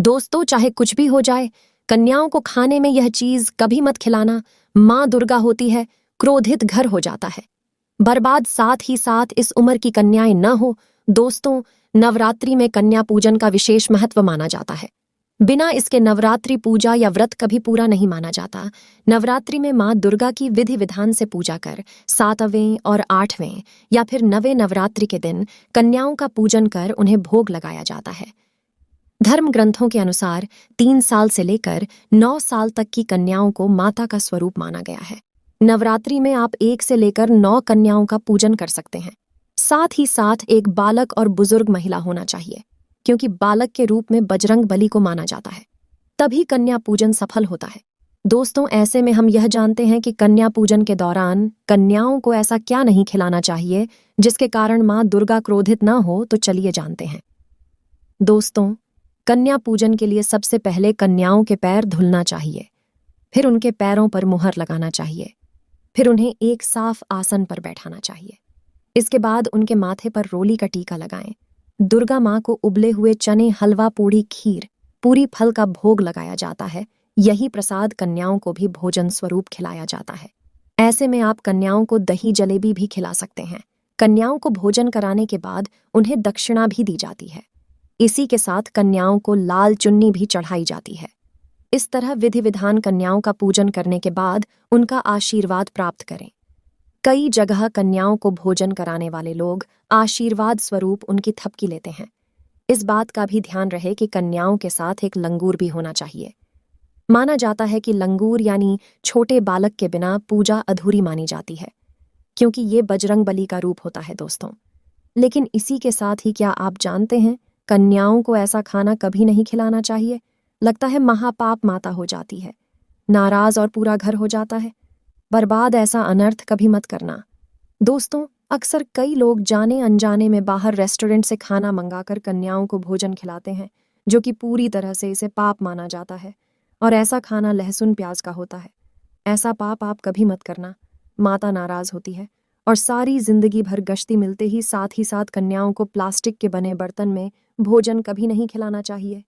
दोस्तों, चाहे कुछ भी हो जाए, कन्याओं को खाने में यह चीज कभी मत खिलाना। माँ दुर्गा होती है, क्रोधित घर हो जाता है, बर्बाद साथ ही साथ इस उम्र की कन्याएं न हो। दोस्तों, नवरात्रि में कन्या पूजन का विशेष महत्व माना जाता है। बिना इसके नवरात्रि पूजा या व्रत कभी पूरा नहीं माना जाता। नवरात्रि में माँ दुर्गा की विधि विधान से पूजा कर 7वें और 8वें या फिर 9वें नवरात्रि के दिन कन्याओं का पूजन कर उन्हें भोग लगाया जाता है। धर्म ग्रंथों के अनुसार 3 साल से लेकर 9 साल तक की कन्याओं को माता का स्वरूप माना गया है। नवरात्रि में आप 1 से लेकर 9 कन्याओं का पूजन कर सकते हैं। साथ ही साथ एक बालक और बुजुर्ग महिला होना चाहिए, क्योंकि बालक के रूप में बजरंग बली को माना जाता है। तभी कन्या पूजन सफल होता है। दोस्तों, ऐसे में हम यह जानते हैं कि कन्या पूजन के दौरान कन्याओं को ऐसा क्या नहीं खिलाना चाहिए जिसके कारण माँ दुर्गा क्रोधित न हो, तो चलिए जानते हैं। दोस्तों, कन्या पूजन के लिए सबसे पहले कन्याओं के पैर धुलना चाहिए, फिर उनके पैरों पर मुहर लगाना चाहिए, फिर उन्हें एक साफ आसन पर बैठाना चाहिए। इसके बाद उनके माथे पर रोली का टीका लगाएं। दुर्गा माँ को उबले हुए चने, हलवा, पूड़ी, खीर, पूरी फल का भोग लगाया जाता है। यही प्रसाद कन्याओं को भी भोजन स्वरूप खिलाया जाता है। ऐसे में आप कन्याओं को दही जलेबी भी खिला सकते हैं। कन्याओं को भोजन कराने के बाद उन्हें दक्षिणा भी दी जाती है। इसी के साथ कन्याओं को लाल चुन्नी भी चढ़ाई जाती है। इस तरह विधि विधान कन्याओं का पूजन करने के बाद उनका आशीर्वाद प्राप्त करें। कई जगह कन्याओं को भोजन कराने वाले लोग आशीर्वाद स्वरूप उनकी थपकी लेते हैं। इस बात का भी ध्यान रहे कि कन्याओं के साथ एक लंगूर भी होना चाहिए। माना जाता है कि लंगूर यानी छोटे बालक के बिना पूजा अधूरी मानी जाती है, क्योंकि ये बजरंग बली का रूप होता है। दोस्तों, लेकिन इसी के साथ ही क्या आप जानते हैं, कन्याओं को ऐसा खाना कभी नहीं खिलाना चाहिए। लगता है महापाप माता हो जाती है, नाराज और पूरा घर हो जाता है बर्बाद। ऐसा अनर्थ कभी मत करना। दोस्तों, अक्सर कई लोग जाने अनजाने में बाहर रेस्टोरेंट से खाना मंगाकर कन्याओं को भोजन खिलाते हैं, जो कि पूरी तरह से इसे पाप माना जाता है। और ऐसा खाना लहसुन प्याज का होता है। ऐसा पाप आप कभी मत करना। माता नाराज होती है और सारी जिंदगी भर गश्ती मिलते ही साथ कन्याओं को प्लास्टिक के बने बर्तन में भोजन कभी नहीं खिलाना चाहिए।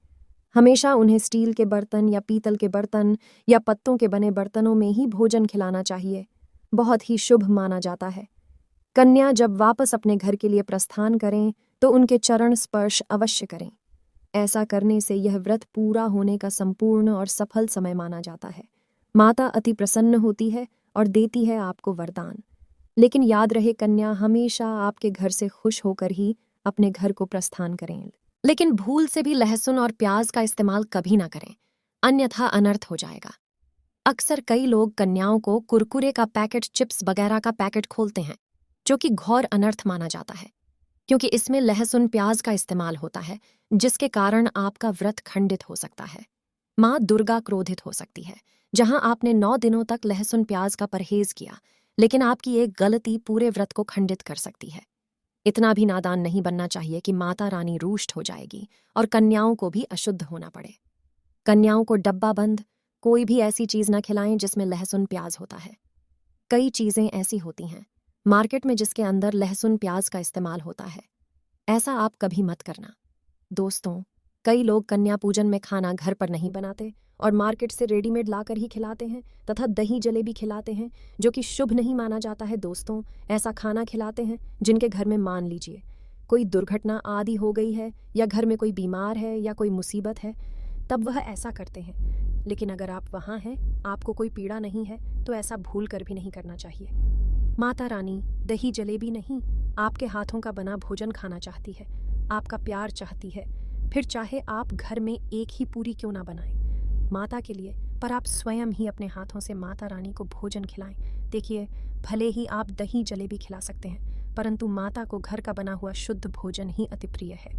हमेशा उन्हें स्टील के बर्तन या पीतल के बर्तन या पत्तों के बने बर्तनों में ही भोजन खिलाना चाहिए। बहुत ही शुभ माना जाता है। कन्या जब वापस अपने घर के लिए प्रस्थान करें तो उनके चरण स्पर्श अवश्य करें। ऐसा करने से यह व्रत पूरा होने का संपूर्ण और सफल समय माना जाता है। माता अति प्रसन्न होती है और देती है आपको वरदान। लेकिन याद रहे, कन्या हमेशा आपके घर से खुश होकर ही अपने घर को प्रस्थान करें। लेकिन भूल से भी लहसुन और प्याज का इस्तेमाल कभी ना करें, अन्यथा अनर्थ हो जाएगा। अक्सर कई लोग कन्याओं को कुरकुरे का पैकेट, चिप्स वगैरह का पैकेट खोलते हैं, जो कि घोर अनर्थ माना जाता है, क्योंकि इसमें लहसुन प्याज का इस्तेमाल होता है, जिसके कारण आपका व्रत खंडित हो सकता है। माँ दुर्गा क्रोधित हो सकती है। जहां आपने 9 दिनों तक लहसुन प्याज का परहेज किया, लेकिन आपकी एक गलती पूरे व्रत को खंडित कर सकती है। इतना भी नादान नहीं बनना चाहिए कि माता रानी रुष्ट हो जाएगी और कन्याओं को भी अशुद्ध होना पड़े। कन्याओं को डब्बा बंद कोई भी ऐसी चीज न खिलाएं जिसमें लहसुन प्याज होता है। कई चीजें ऐसी होती हैं मार्केट में जिसके अंदर लहसुन प्याज का इस्तेमाल होता है। ऐसा आप कभी मत करना। दोस्तों, कई लोग कन्या पूजन में खाना घर पर नहीं बनाते और मार्केट से रेडीमेड लाकर ही खिलाते हैं तथा दही जलेबी खिलाते हैं, जो कि शुभ नहीं माना जाता है। दोस्तों, ऐसा खाना खिलाते हैं जिनके घर में मान लीजिए कोई दुर्घटना आदि हो गई है या घर में कोई बीमार है या कोई मुसीबत है, तब वह ऐसा करते हैं। लेकिन अगर आप वहाँ हैं, आपको कोई पीड़ा नहीं है, तो ऐसा भूल कर भी नहीं करना चाहिए। माता रानी दही जलेबी नहीं, आपके हाथों का बना भोजन खाना चाहती है, आपका प्यार चाहती है। फिर चाहे आप घर में एक ही पूरी क्यों ना बनाएं माता के लिए, पर आप स्वयं ही अपने हाथों से माता रानी को भोजन खिलाएं। देखिए, भले ही आप दही जलेबी खिला सकते हैं, परंतु माता को घर का बना हुआ शुद्ध भोजन ही अति प्रिय है।